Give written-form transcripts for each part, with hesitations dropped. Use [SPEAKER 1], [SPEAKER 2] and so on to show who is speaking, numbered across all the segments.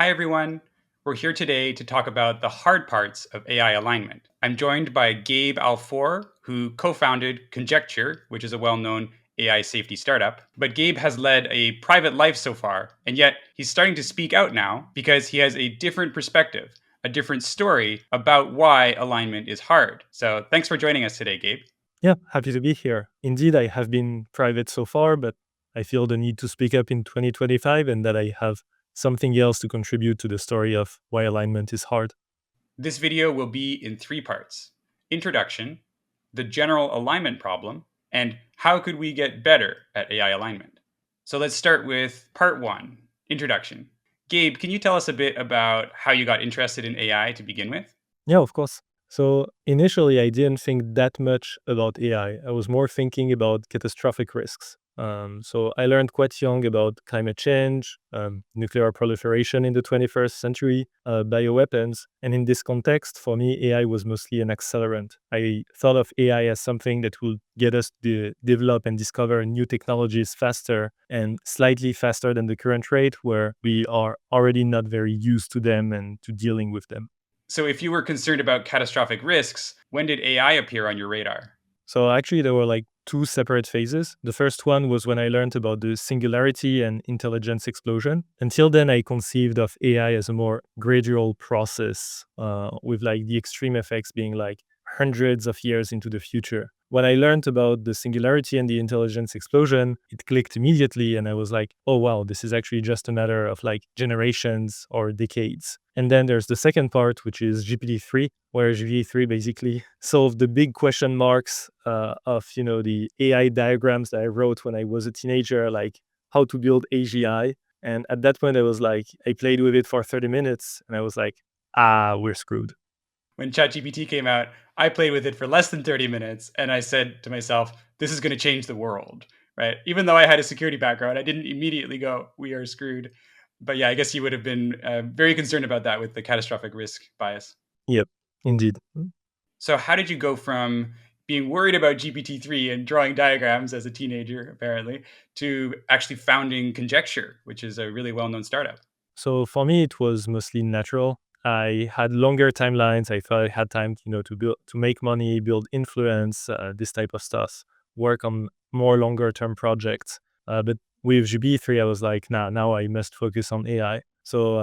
[SPEAKER 1] Hi, everyone. We're here today to talk about the hard parts of AI alignment. I'm joined by Gabe Alfor, who co founded Conjecture, which is a well known AI safety startup. But Gabe has led a private life so far, and yet he's starting to speak out now because he has a different perspective, a different story about why alignment is hard. So thanks for joining us today, Gabe.
[SPEAKER 2] Yeah, happy to be here. Indeed, I have been private so far, but I feel the need to speak up in 2025 and that I have something else to contribute to the story of why alignment is hard.
[SPEAKER 1] This video will be in three parts: introduction, the general alignment problem, and how could we get better at AI alignment. So let's start with part one, introduction. Gabe, can you tell us a bit about how you got interested in AI to begin with?
[SPEAKER 2] Yeah, of course. So initially, I didn't think that much about AI. I was more thinking about catastrophic risks. So I learned quite young about climate change, nuclear proliferation in the 21st century, bioweapons. And in this context, for me, AI was mostly an accelerant. I thought of AI as something that will get us to develop and discover new technologies faster and slightly faster than the current rate, where we are already not very used to them and to dealing with them.
[SPEAKER 1] So, if you were concerned about catastrophic risks, when did AI appear on your radar?
[SPEAKER 2] So actually, there were like two separate phases. The first one was when I learned about the singularity and intelligence explosion. Until then, I conceived of AI as a more gradual process, with like the extreme effects being like hundreds of years into the future. When I learned about the singularity and the intelligence explosion, it clicked immediately, and I was like, oh wow, this is actually just a matter of like generations or decades. And then there's the second part, which is GPT-3, where GPT-3 basically solved the big question marks of the AI diagrams that I wrote when I was a teenager, like how to build AGI. And at that point, I was like, I played with it for 30 minutes, and I was like, we're screwed.
[SPEAKER 1] When ChatGPT came out, I played with it for less than 30 minutes and I said to myself, this is going to change the world, right? Even though I had a security background, I didn't immediately go, we are screwed. But yeah, I guess you would have been very concerned about that with the catastrophic risk bias.
[SPEAKER 2] Yep, indeed.
[SPEAKER 1] So, how did you go from being worried about GPT-3 and drawing diagrams as a teenager, apparently, to actually founding Conjecture, which is a really well known startup?
[SPEAKER 2] So for me, it was mostly natural. I had longer timelines. I thought I had time, to build, to make money, build influence, this type of stuff, work on more longer term projects. But with GB3, I was like, nah, now I must focus on AI. So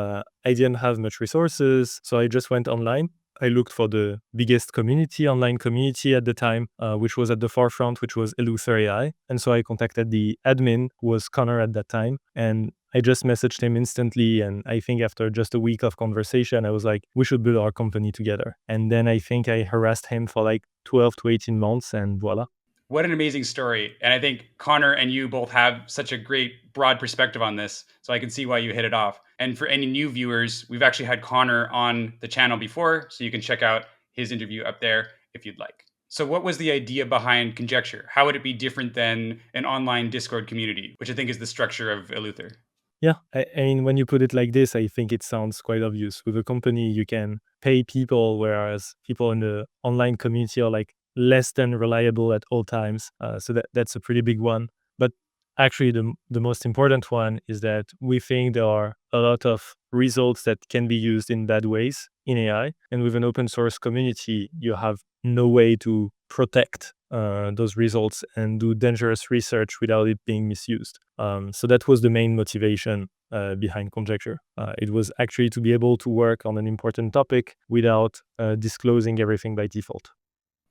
[SPEAKER 2] I didn't have much resources, so I just went online. I looked for the biggest online community at the time, which was at the forefront, which was Eleuther AI. And so I contacted the admin, who was Connor at that time, and I just messaged him instantly. And I think after just a week of conversation, I was like, we should build our company together. And then I think I harassed him for like 12 to 18 months, and voila.
[SPEAKER 1] What an amazing story. And I think Connor and you both have such a great broad perspective on this. So I can see why you hit it off. And for any new viewers, we've actually had Connor on the channel before. So you can check out his interview up there if you'd like. So, what was the idea behind Conjecture? How would it be different than an online Discord community, which I think is the structure of Eleuther?
[SPEAKER 2] Yeah, I mean, when you put it like this, I think it sounds quite obvious. With a company, you can pay people, whereas people in the online community are like less than reliable at all times. So that's a pretty big one. But actually, the most important one is that we think there are a lot of results that can be used in bad ways in AI. And with an open source community, you have no way to protect those results and do dangerous research without it being misused. So that was the main motivation behind Conjecture. It was actually to be able to work on an important topic without disclosing everything by default.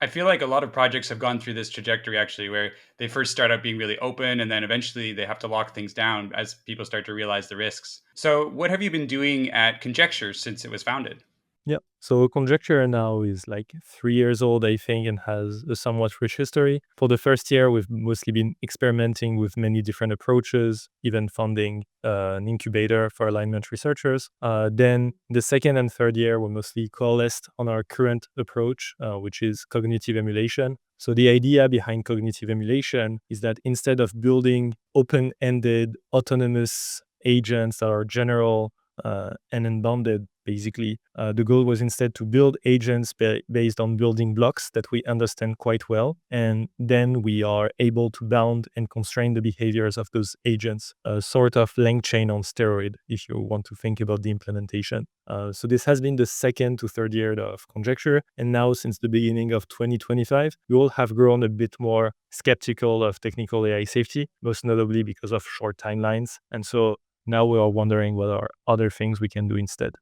[SPEAKER 1] I feel like a lot of projects have gone through this trajectory actually, where they first start out being really open and then eventually they have to lock things down as people start to realize the risks. So, what have you been doing at Conjecture since it was founded?
[SPEAKER 2] Yeah. So Conjecture now is like 3 years old, I think, and has a somewhat rich history. For the first year, we've mostly been experimenting with many different approaches, even funding an incubator for alignment researchers. Then the second and third year were mostly coalesced on our current approach, which is cognitive emulation. So the idea behind cognitive emulation is that instead of building open-ended autonomous agents that are general and unbounded, basically. The goal was instead to build agents based on building blocks that we understand quite well, and then we are able to bound and constrain the behaviors of those agents, a sort of length chain on steroid, if you want to think about the implementation. So this has been the second to third year of Conjecture, and now since the beginning of 2025, we all have grown a bit more skeptical of technical AI safety, most notably because of short timelines. And so now we are wondering what are other things we can do instead.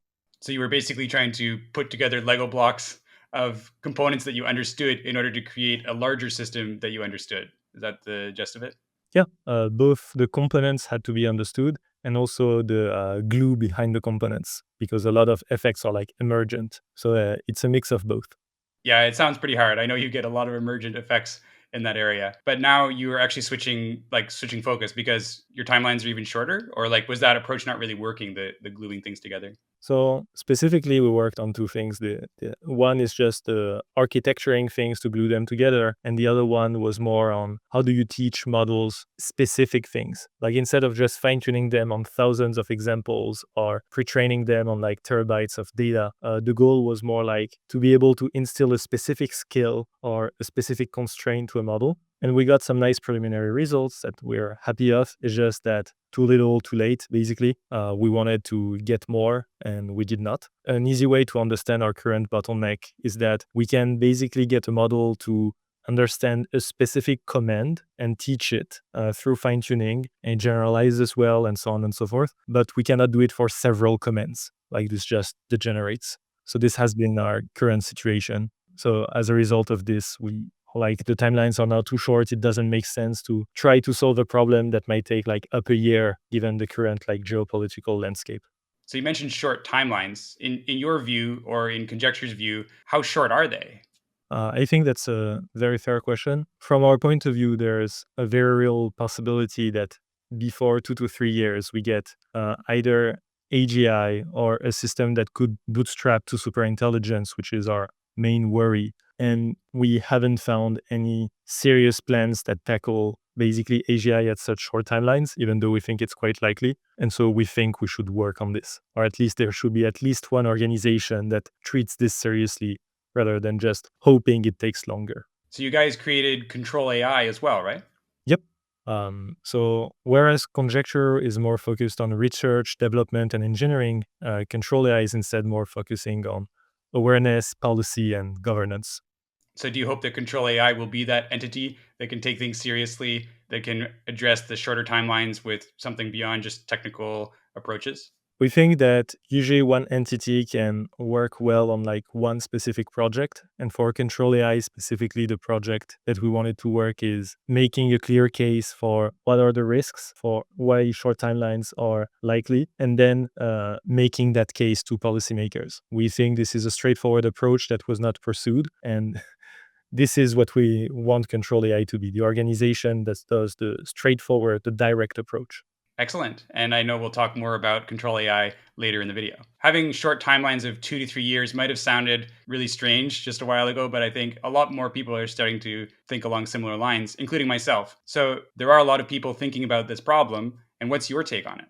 [SPEAKER 1] So you were basically trying to put together Lego blocks of components that you understood in order to create a larger system that you understood. Is that the gist of it?
[SPEAKER 2] Yeah, both the components had to be understood and also the glue behind the components, because a lot of effects are like emergent. So it's a mix of both.
[SPEAKER 1] Yeah, it sounds pretty hard. I know you get a lot of emergent effects in that area. But now you are actually switching focus because your timelines are even shorter, or like was that approach not really working, the gluing things together?
[SPEAKER 2] So specifically, we worked on two things. The one is just architecturing things to glue them together, and the other one was more on how do you teach models specific things. Like instead of just fine tuning them on thousands of examples or pre-training them on like terabytes of data, the goal was more like to be able to instill a specific skill or a specific constraint to a model. And we got some nice preliminary results that we're happy of. It's just that too little, too late, basically. We wanted to get more and we did not. An easy way to understand our current bottleneck is that we can basically get a model to understand a specific command and teach it through fine tuning and generalize as well and so on and so forth. But we cannot do it for several commands. Like this just degenerates. So this has been our current situation. So as a result of this, we like the timelines are now too short. It doesn't make sense to try to solve a problem that might take like up a year given the current like geopolitical landscape.
[SPEAKER 1] So you mentioned short timelines. In your view or in Conjecture's view, how short are they?
[SPEAKER 2] I think that's a very fair question. From our point of view, there's a very real possibility that before 2 to 3 years, we get either AGI or a system that could bootstrap to superintelligence, which is our main worry. And we haven't found any serious plans that tackle basically AGI at such short timelines, even though we think it's quite likely. And so we think we should work on this, or at least there should be at least one organization that treats this seriously rather than just hoping it takes longer.
[SPEAKER 1] So you guys created Control AI as well, right?
[SPEAKER 2] Yep. So whereas Conjecture is more focused on research, development, and engineering, ControlAI is instead more focusing on awareness, policy, and governance.
[SPEAKER 1] So do you hope that Control AI will be that entity that can take things seriously, that can address the shorter timelines with something beyond just technical approaches?
[SPEAKER 2] We think that usually one entity can work well on like one specific project. And for Control AI specifically, the project that we wanted to work is making a clear case for what are the risks, for why short timelines are likely, and then making that case to policymakers. We think this is a straightforward approach that was not pursued. And this is what we want Control AI to be, the organization that does the straightforward, the direct approach.
[SPEAKER 1] Excellent. And I know we'll talk more about Control AI later in the video. Having short timelines of 2 to 3 years might have sounded really strange just a while ago, but I think a lot more people are starting to think along similar lines, including myself. So there are a lot of people thinking about this problem. And what's your take on it?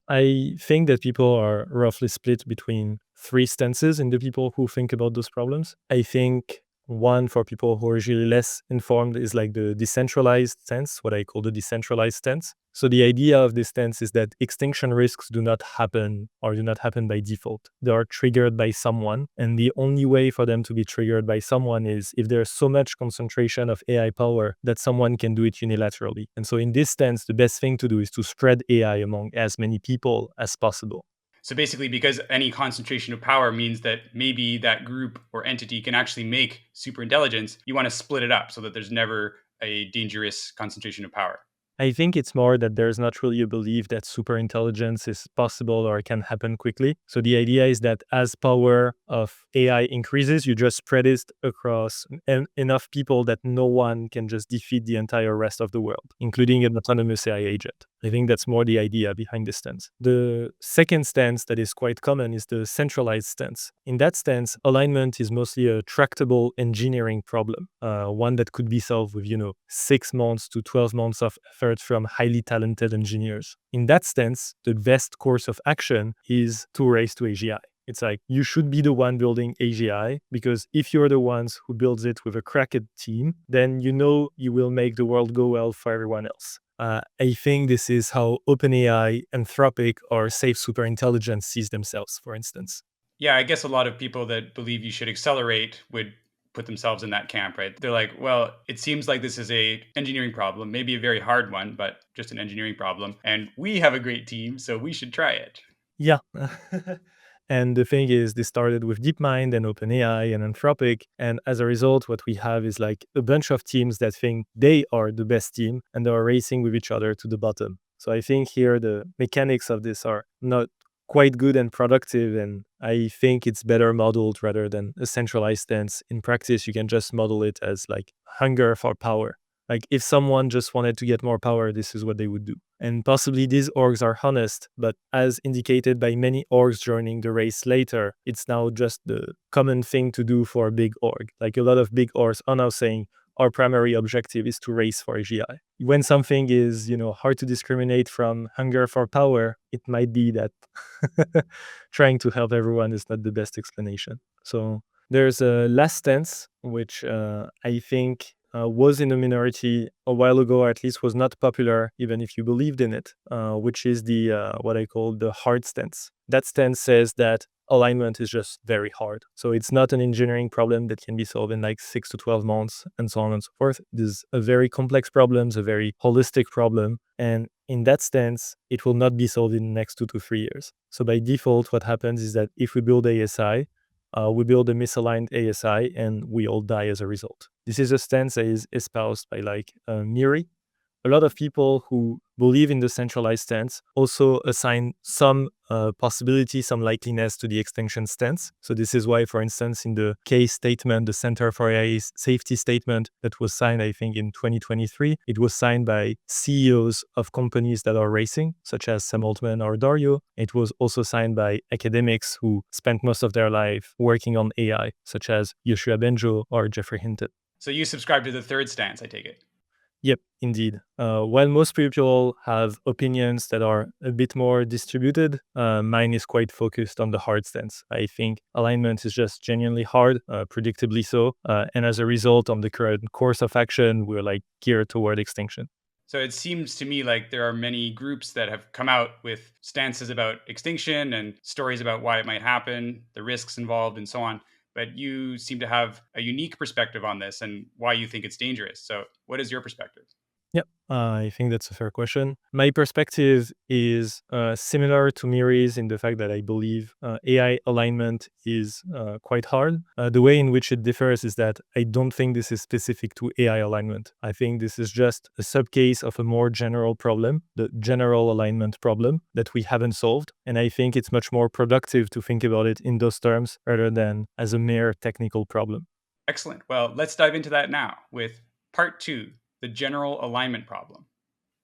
[SPEAKER 2] I think that people are roughly split between three stances in the people who think about those problems. I think one for people who are usually less informed is like the decentralized stance, what I call the decentralized stance. So the idea of this stance is that extinction risks do not happen or do not happen by default. They are triggered by someone. And the only way for them to be triggered by someone is if there's so much concentration of AI power that someone can do it unilaterally. And so in this stance, the best thing to do is to spread AI among as many people as possible.
[SPEAKER 1] So basically, because any concentration of power means that maybe that group or entity can actually make superintelligence, you want to split it up so that there's never a dangerous concentration of power.
[SPEAKER 2] I think it's more that there's not really a belief that superintelligence is possible or can happen quickly. So the idea is that as power of AI increases, you just spread it across enough people that no one can just defeat the entire rest of the world, including an autonomous AI agent. I think that's more the idea behind this stance. The second stance that is quite common is the centralized stance. In that stance, alignment is mostly a tractable engineering problem, one that could be solved with, 6 months to 12 months of effort research from highly talented engineers. In that sense, the best course of action is to race to AGI. It's like you should be the one building AGI, because if you're the ones who builds it with a cracked team, then you know you will make the world go well for everyone else. I think this is how OpenAI, Anthropic, or Safe Superintelligence sees themselves, for instance.
[SPEAKER 1] Yeah, I guess a lot of people that believe you should accelerate would put themselves in that camp, right? They're like, well, it seems like this is a engineering problem, maybe a very hard one, but just an engineering problem, and we have a great team, so we should try it.
[SPEAKER 2] Yeah. And the thing is, this started with DeepMind and OpenAI and Anthropic. And as a result, what we have is like a bunch of teams that think they are the best team and they are racing with each other to the bottom. So I think here the mechanics of this are not quite good and productive. And I think it's better modeled rather than a centralized stance. In practice, you can just model it as like hunger for power. Like if someone just wanted to get more power, this is what they would do. And possibly these orgs are honest, but as indicated by many orgs joining the race later, it's now just the common thing to do for a big org. Like a lot of big orgs are now saying our primary objective is to race for AGI. When something is, hard to discriminate from hunger for power, it might be that trying to help everyone is not the best explanation. So there's a last stance, which I think was in a minority a while ago, or at least was not popular, even if you believed in it, which is the what I call the hard stance. That stance says that alignment is just very hard. So it's not an engineering problem that can be solved in like 6 to 12 months and so on and so forth. It is a very complex problem, a very holistic problem. And in that stance, it will not be solved in the next 2 to 3 years. So by default, what happens is that if we build ASI, we build a misaligned ASI and we all die as a result. This is a stance that is espoused by like Miri. A lot of people who believe in the centralized stance also assign some possibility, some likeliness to the extinction stance. So this is why, for instance, in the case statement, the Center for AI Safety statement that was signed, I think, in 2023, it was signed by CEOs of companies that are racing, such as Sam Altman or Dario. It was also signed by academics who spent most of their life working on AI, such as Yoshua Benjo or Jeffrey Hinton.
[SPEAKER 1] So you subscribe to the third stance, I take it.
[SPEAKER 2] Yep, indeed. While most people have opinions that are a bit more distributed, mine is quite focused on the hard stance. I think alignment is just genuinely hard, predictably so. And as a result, on the current course of action, we're like geared toward extinction.
[SPEAKER 1] So it seems to me like there are many groups that have come out with stances about extinction and stories about why it might happen, the risks involved, and so on. But you seem to have a unique perspective on this and why you think it's dangerous. So, what is your perspective?
[SPEAKER 2] Yep, I think that's a fair question. My perspective is similar to Miri's in the fact that I believe AI alignment is quite hard. The way in which it differs is that I don't think this is specific to AI alignment. I think this is just a subcase of a more general problem, the general alignment problem that we haven't solved. And I think it's much more productive to think about it in those terms rather than as a mere technical problem.
[SPEAKER 1] Excellent. Well, let's dive into that now with part two, the general alignment problem.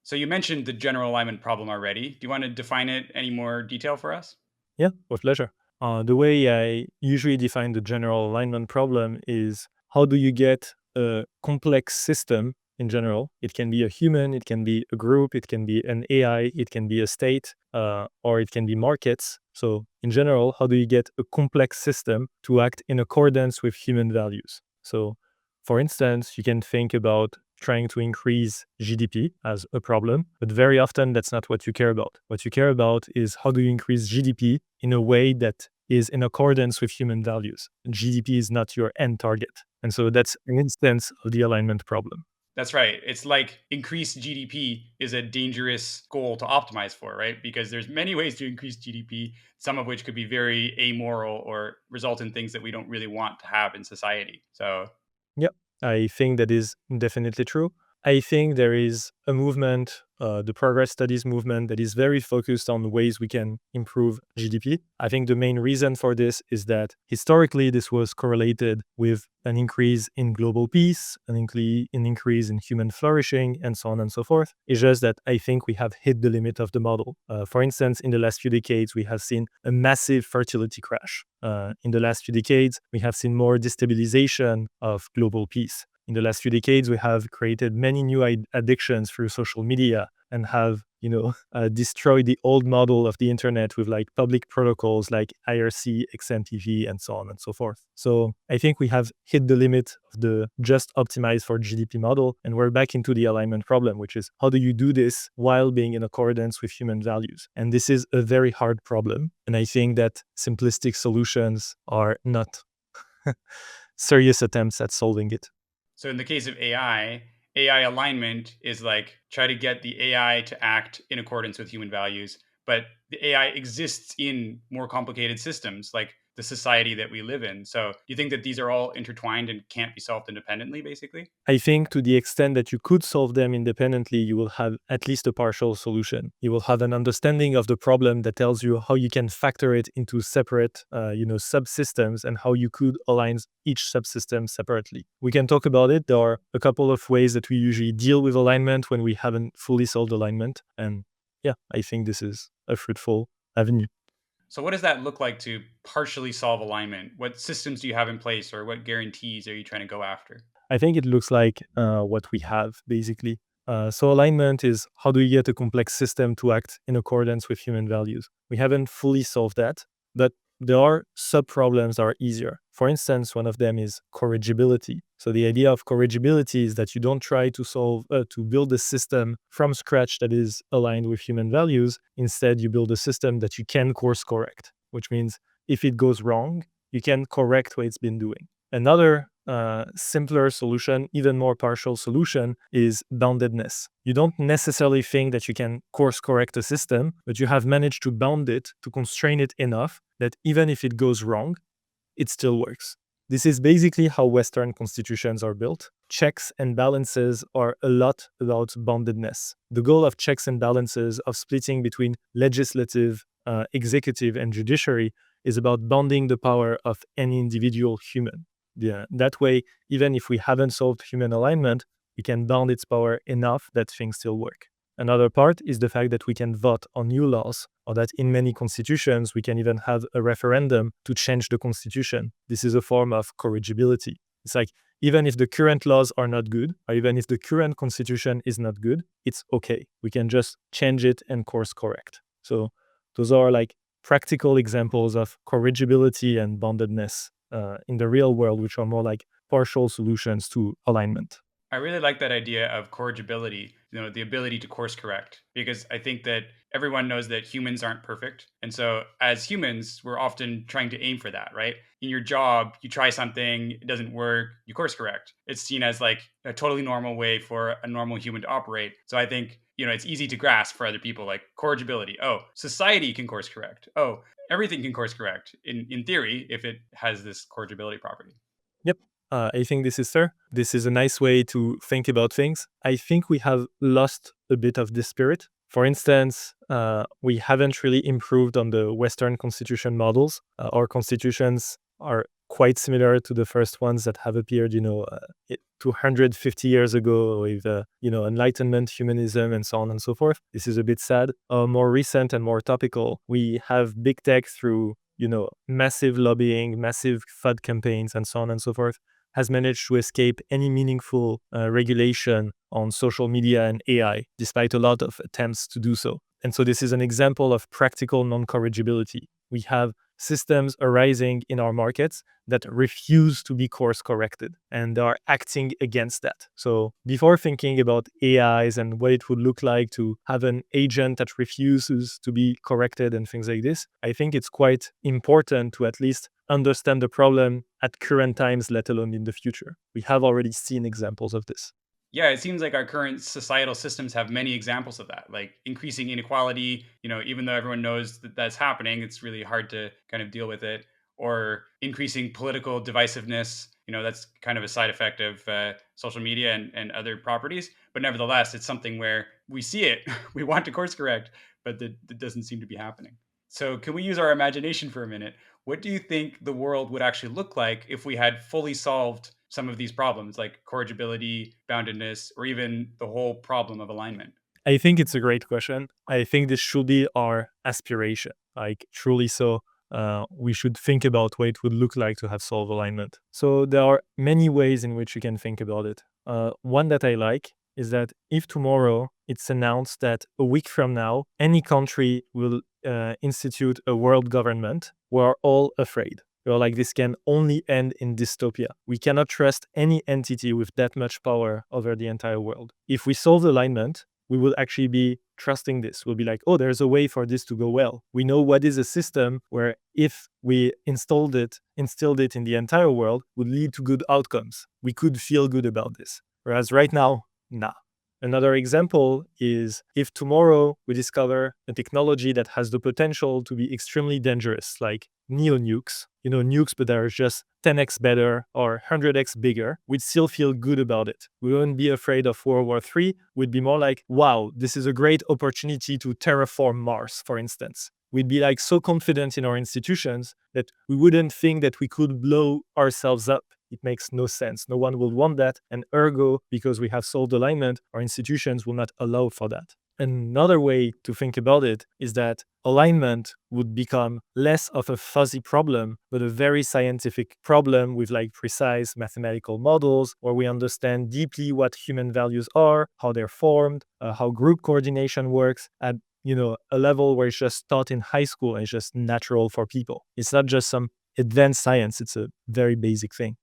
[SPEAKER 1] So, you mentioned the general alignment problem already. Do you want to define it any more detail for us?
[SPEAKER 2] Yeah, with pleasure. The way I usually define the general alignment problem is how do you get a complex system in general? It can be a human, it can be a group, it can be an AI, it can be a state, or it can be markets. So, in general, how do you get a complex system to act in accordance with human values? So, for instance, you can think about trying to increase GDP as a problem, but very often that's not what you care about. What you care about is how do you increase GDP in a way that is in accordance with human values. GDP is not your end target. And so that's an instance of the alignment problem.
[SPEAKER 1] That's right. It's like increased GDP is a dangerous goal to optimize for, right? Because there's many ways to increase GDP, some of which could be very amoral or result in things that we don't really want to have in society. So,
[SPEAKER 2] Yep, I think that is definitely true. I think there is a movement, the progress studies movement, that is very focused on ways we can improve GDP. I think the main reason for this is that historically this was correlated with an increase in global peace, an increase in human flourishing, and so on and so forth. It's just that I think we have hit the limit of the model. For instance, in the last few decades, we have seen a massive fertility crash. In the last few decades, we have seen more destabilization of global peace. In the last few decades, we have created many new addictions through social media and have destroyed the old model of the internet with like public protocols like IRC, XMPP, and so on and so forth. So I think we have hit the limit of the just optimized for GDP model, and we're back into the alignment problem, which is how do you do this while being in accordance with human values? And this is a very hard problem. And I think that simplistic solutions are not serious attempts at solving it.
[SPEAKER 1] So in the case of AI alignment is like try to get the AI to act in accordance with human values, but the AI exists in more complicated systems like the society that we live in. So do you think that these are all intertwined and can't be solved independently, basically?
[SPEAKER 2] I think to the extent that you could solve them independently, you will have at least a partial solution. You will have an understanding of the problem that tells you how you can factor it into separate, subsystems and how you could align each subsystem separately. We can talk about it. There are a couple of ways that we usually deal with alignment when we haven't fully solved alignment. And yeah, I think this is a fruitful avenue.
[SPEAKER 1] So what does that look like to partially solve alignment? What systems do you have in place or what guarantees are you trying to go after?
[SPEAKER 2] I think it looks like what we have basically. So alignment is how do you get a complex system to act in accordance with human values? We haven't fully solved that, but there are sub-problems that are easier. For instance, one of them is corrigibility. So the idea of corrigibility is that you don't try to build a system from scratch that is aligned with human values. Instead, you build a system that you can course correct, which means if it goes wrong, you can correct what it's been doing. Another simpler solution, even more partial solution, is boundedness. You don't necessarily think that you can course correct a system, but you have managed to bound it, to constrain it enough that even if it goes wrong, it still works. This is basically how Western constitutions are built. Checks and balances are a lot about boundedness. The goal of checks and balances, of splitting between legislative, executive, and judiciary, is about bounding the power of any individual human. Yeah, that way, even if we haven't solved human alignment, we can bound its power enough that things still work. Another part is the fact that we can vote on new laws, or that in many constitutions, we can even have a referendum to change the constitution. This is a form of corrigibility. It's like, even if the current laws are not good, or even if the current constitution is not good, it's okay. We can just change it and course correct. So those are like practical examples of corrigibility and boundedness in the real world, which are more like partial solutions to alignment.
[SPEAKER 1] I really like that idea of corrigibility, the ability to course correct, because I think that everyone knows that humans aren't perfect. And so as humans, we're often trying to aim for that, right? In your job, you try something, it doesn't work, you course correct. It's seen as like a totally normal way for a normal human to operate. So I think, it's easy to grasp for other people, like corrigibility. Oh, society can course correct. Oh, everything can course correct in theory if it has this corrigibility property.
[SPEAKER 2] Yep. I think this is fair. This is a nice way to think about things. I think we have lost a bit of this spirit. For instance, we haven't really improved on the Western constitution models. Our constitutions are quite similar to the first ones that have appeared, 250 years ago with, Enlightenment, humanism, and so on and so forth. This is a bit sad. More recent and more topical, we have big tech through, massive lobbying, massive FUD campaigns, and so on and so forth, has managed to escape any meaningful regulation on social media and AI, despite a lot of attempts to do so. And so this is an example of practical non-corrigibility. We have systems arising in our markets that refuse to be course corrected and are acting against that. So before thinking about AIs and what it would look like to have an agent that refuses to be corrected and things like this, I think it's quite important to at least understand the problem at current times, let alone in the future. We have already seen examples of this.
[SPEAKER 1] Yeah, it seems like our current societal systems have many examples of that, like increasing inequality. Even though everyone knows that that's happening, it's really hard to kind of deal with it. Or increasing political divisiveness. That's kind of a side effect of social media and other properties. But nevertheless, it's something where we see it, we want to course correct, but that doesn't seem to be happening. So, can we use our imagination for a minute? What do you think the world would actually look like if we had fully solved some of these problems, like corrigibility, boundedness, or even the whole problem of alignment?
[SPEAKER 2] I think it's a great question. I think this should be our aspiration, like truly so. we should think about what it would look like to have solve alignment. So there are many ways in which you can think about it. One that I like is that if tomorrow it's announced that a week from now, any country will institute a world government, we're all afraid. We're like, this can only end in dystopia. We cannot trust any entity with that much power over the entire world. If we solve alignment, we will actually be trusting this. We'll be like, oh, there's a way for this to go well. We know what is a system where if we instilled it in the entire world, would lead to good outcomes. We could feel good about this. Whereas right now, nah. Another example is if tomorrow we discover a technology that has the potential to be extremely dangerous, like neo-nukes, nukes, but that are just 10x better or 100x bigger, we'd still feel good about it. We wouldn't be afraid of World War III. We'd be more like, wow, this is a great opportunity to terraform Mars, for instance. We'd be like so confident in our institutions that we wouldn't think that we could blow ourselves up. It makes no sense. No one will want that. And ergo, because we have solved alignment, our institutions will not allow for that. Another way to think about it is that alignment would become less of a fuzzy problem, but a very scientific problem with like precise mathematical models where we understand deeply what human values are, how they're formed, how group coordination works at a level where it's just taught in high school and it's just natural for people. It's not just some advanced science. It's a very basic thing.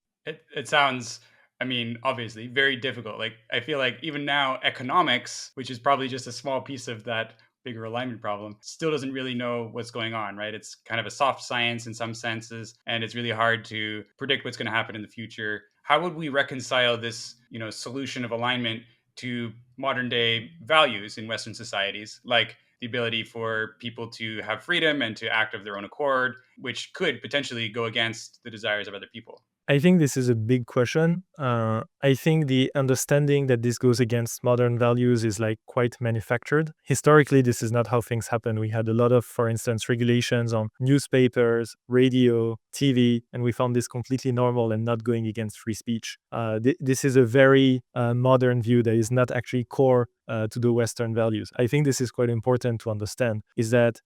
[SPEAKER 1] It sounds, I mean, obviously very difficult. Like, I feel like even now, economics, which is probably just a small piece of that bigger alignment problem, still doesn't really know what's going on, right? It's kind of a soft science in some senses, and it's really hard to predict what's going to happen in the future. How would we reconcile this, solution of alignment to modern day values in Western societies, like the ability for people to have freedom and to act of their own accord, which could potentially go against the desires of other people?
[SPEAKER 2] I think this is a big question. I think the understanding that this goes against modern values is like quite manufactured. Historically, this is not how things happen. We had a lot of, for instance, regulations on newspapers, radio, TV, and we found this completely normal and not going against free speech. This is a very modern view that is not actually core to the Western values. I think this is quite important to understand, is that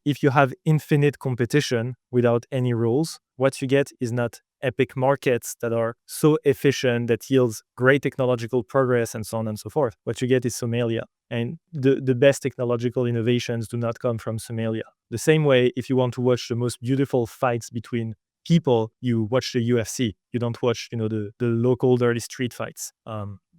[SPEAKER 2] if you have infinite competition without any rules, what you get is not epic markets that are so efficient that yields great technological progress and so on and so forth. What you get is Somalia. And the best technological innovations do not come from Somalia. The same way, if you want to watch the most beautiful fights between people, you watch the UFC. You don't watch, the local dirty street fights.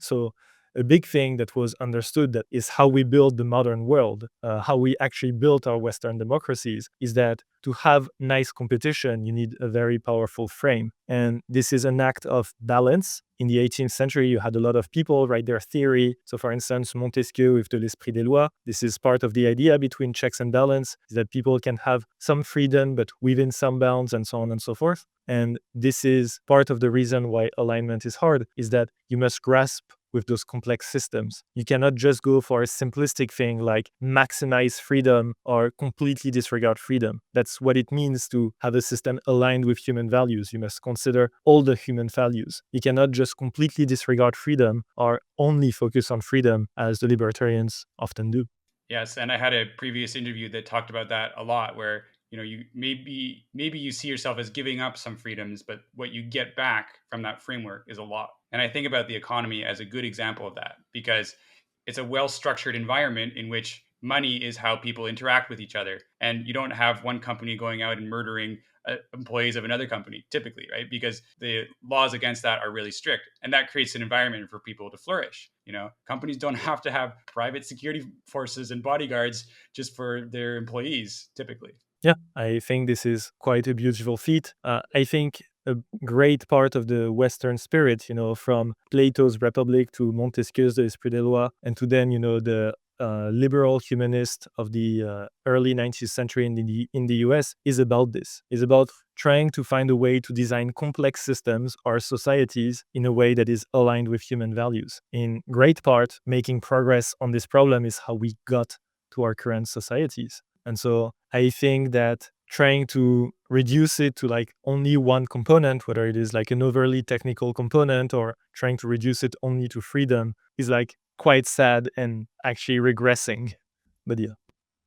[SPEAKER 2] So a big thing that was understood that is how we build the modern world, how we actually built our Western democracies, is that to have nice competition, you need a very powerful frame. And this is an act of balance. In the 18th century, you had a lot of people write their theory. So for instance, Montesquieu with de l'esprit des lois, this is part of the idea between checks and balance, is that people can have some freedom, but within some bounds and so on and so forth. And this is part of the reason why alignment is hard, is that you must grasp with those complex systems. You cannot just go for a simplistic thing like maximize freedom or completely disregard freedom. That's what it means to have a system aligned with human values. You must consider all the human values. You cannot just completely disregard freedom or only focus on freedom as the libertarians often do.
[SPEAKER 1] Yes, and I had a previous interview that talked about that a lot, where you maybe you see yourself as giving up some freedoms, but what you get back from that framework is a lot. And I think about the economy as a good example of that, because it's a well-structured environment in which money is how people interact with each other, and you don't have one company going out and murdering employees of another company typically, right? Because the laws against that are really strict, and that creates an environment for people to flourish. Companies don't have to have private security forces and bodyguards just for their employees typically.
[SPEAKER 2] Yeah, I think this is quite a beautiful feat. I think a great part of the Western spirit, from Plato's Republic to Montesquieu's De Esprit des Lois, and to then, the liberal humanist of the early 19th century in the US, is about this. Is about trying to find a way to design complex systems or societies in a way that is aligned with human values. In great part, making progress on this problem is how we got to our current societies. And so I think that trying to reduce it to like only one component, whether it is like an overly technical component or trying to reduce it only to freedom, is like quite sad and actually regressing. But yeah.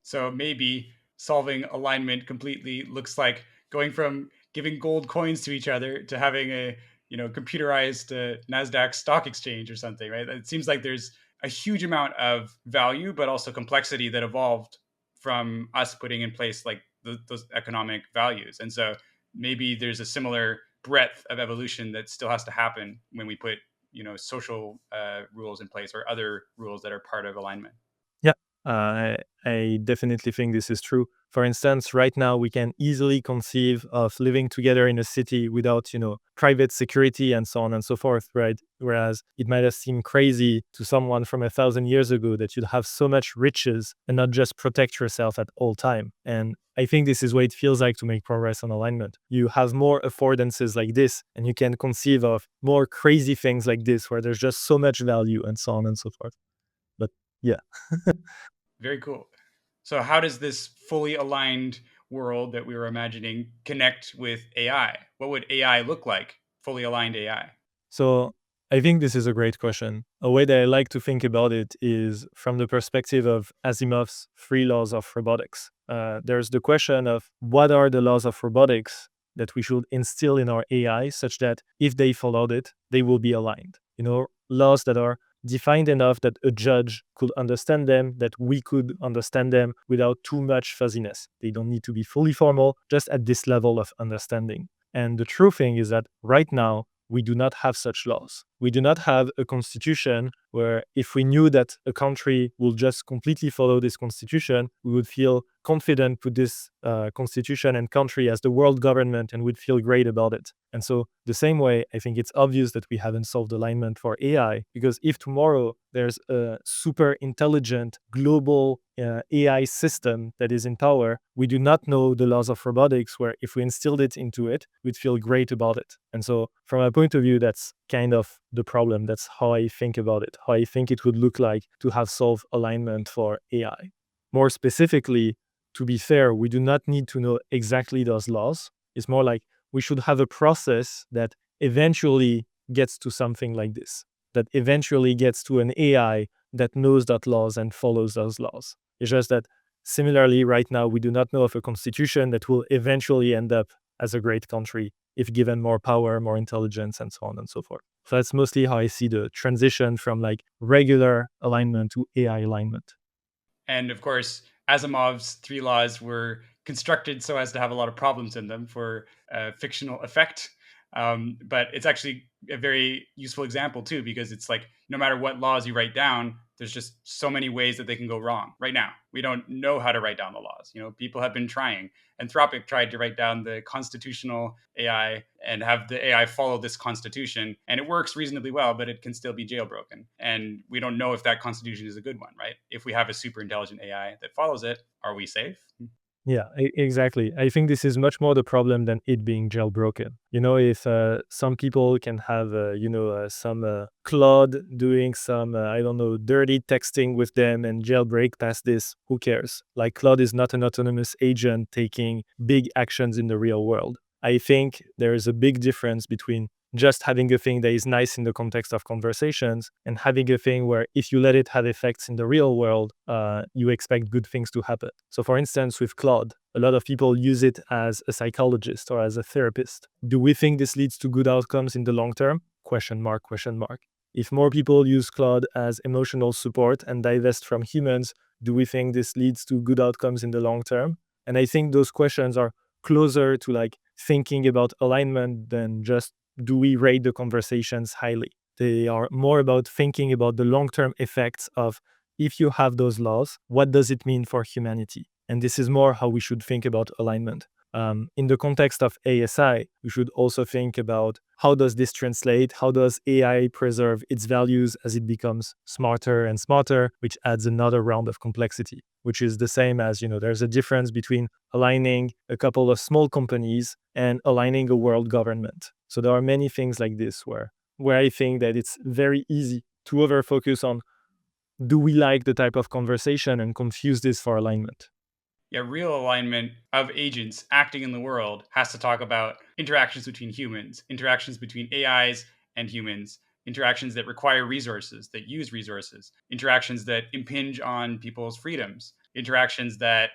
[SPEAKER 1] So maybe solving alignment completely looks like going from giving gold coins to each other to having a computerized Nasdaq stock exchange or something, right? It seems like there's a huge amount of value, but also complexity that evolved from us putting in place like those economic values. And so maybe there's a similar breadth of evolution that still has to happen when we put social rules in place or other rules that are part of alignment.
[SPEAKER 2] Yeah, I definitely think this is true. For instance, right now we can easily conceive of living together in a city without, private security and so on and so forth, right? Whereas it might have seemed crazy to someone from 1,000 years ago that you'd have so much riches and not just protect yourself at all time. And I think this is what it feels like to make progress on alignment. You have more affordances like this, and you can conceive of more crazy things like this, where there's just so much value and so on and so forth. But yeah.
[SPEAKER 1] Very cool. So, how does this fully aligned world that we were imagining connect with AI? What would AI look like, fully aligned AI?
[SPEAKER 2] So I think this is a great question. A way that I like to think about it is from the perspective of Asimov's three laws of robotics. There's the question of what are the laws of robotics that we should instill in our AI such that if they followed it, they will be aligned. Laws that are defined enough that a judge could understand them, that we could understand them without too much fuzziness. They don't need to be fully formal, just at this level of understanding. And the true thing is that right now, we do not have such laws. We do not have a constitution where if we knew that a country will just completely follow this constitution, we would feel confident with this constitution and country as the world government and would feel great about it. And so the same way, I think it's obvious that we haven't solved alignment for AI, because if tomorrow there's a super intelligent global AI system that is in power, we do not know the laws of robotics where if we instilled it into it, we'd feel great about it. And so from my point of view, that's kind of the problem. That's how I think about it, how I think it would look like to have solved alignment for AI. More specifically, to be fair, we do not need to know exactly those laws. It's more like we should have a process that eventually gets to something like this, that eventually gets to an AI that knows that laws and follows those laws. It's just that similarly, right now, we do not know of a constitution that will eventually end up as a great country if given more power, more intelligence, and so on and so forth. So that's mostly how I see the transition from like regular alignment to AI alignment.
[SPEAKER 1] And of course, Asimov's three laws were constructed so as to have a lot of problems in them for fictional effect. But it's actually a very useful example too, because it's like no matter what laws you write down, there's just so many ways that they can go wrong. Right now, we don't know how to write down the laws. People have been trying. Anthropic tried to write down the constitutional AI and have the AI follow this constitution, and it works reasonably well, but it can still be jailbroken. And we don't know if that constitution is a good one, right? If we have a super intelligent AI that follows it, are we safe?
[SPEAKER 2] Yeah, exactly. I think this is much more the problem than it being jailbroken. If some people can have, some Claude doing some, I don't know, dirty texting with them and jailbreak past this, who cares? Like, Claude is not an autonomous agent taking big actions in the real world. I think there is a big difference between just having a thing that is nice in the context of conversations and having a thing where if you let it have effects in the real world, you expect good things to happen. So for instance, with Claude, a lot of people use it as a psychologist or as a therapist. Do we think this leads to good outcomes in the long term? Question mark, question mark. If more people use Claude as emotional support and divest from humans, do we think this leads to good outcomes in the long term? And I think those questions are closer to like thinking about alignment than just do we rate the conversations highly. They are more about thinking about the long-term effects of if you have those laws, what does it mean for humanity? And this is more how we should think about alignment. In the context of ASI, we should also think about how does this translate? How does AI preserve its values as it becomes smarter and smarter, which adds another round of complexity, which is the same as, there's a difference between aligning a couple of small companies and aligning a world government. So there are many things like this where I think that it's very easy to over-focus on do we like the type of conversation and confuse this for alignment.
[SPEAKER 1] Yeah, real alignment of agents acting in the world has to talk about interactions between humans, interactions between AIs and humans, interactions that require resources, that use resources, interactions that impinge on people's freedoms, interactions that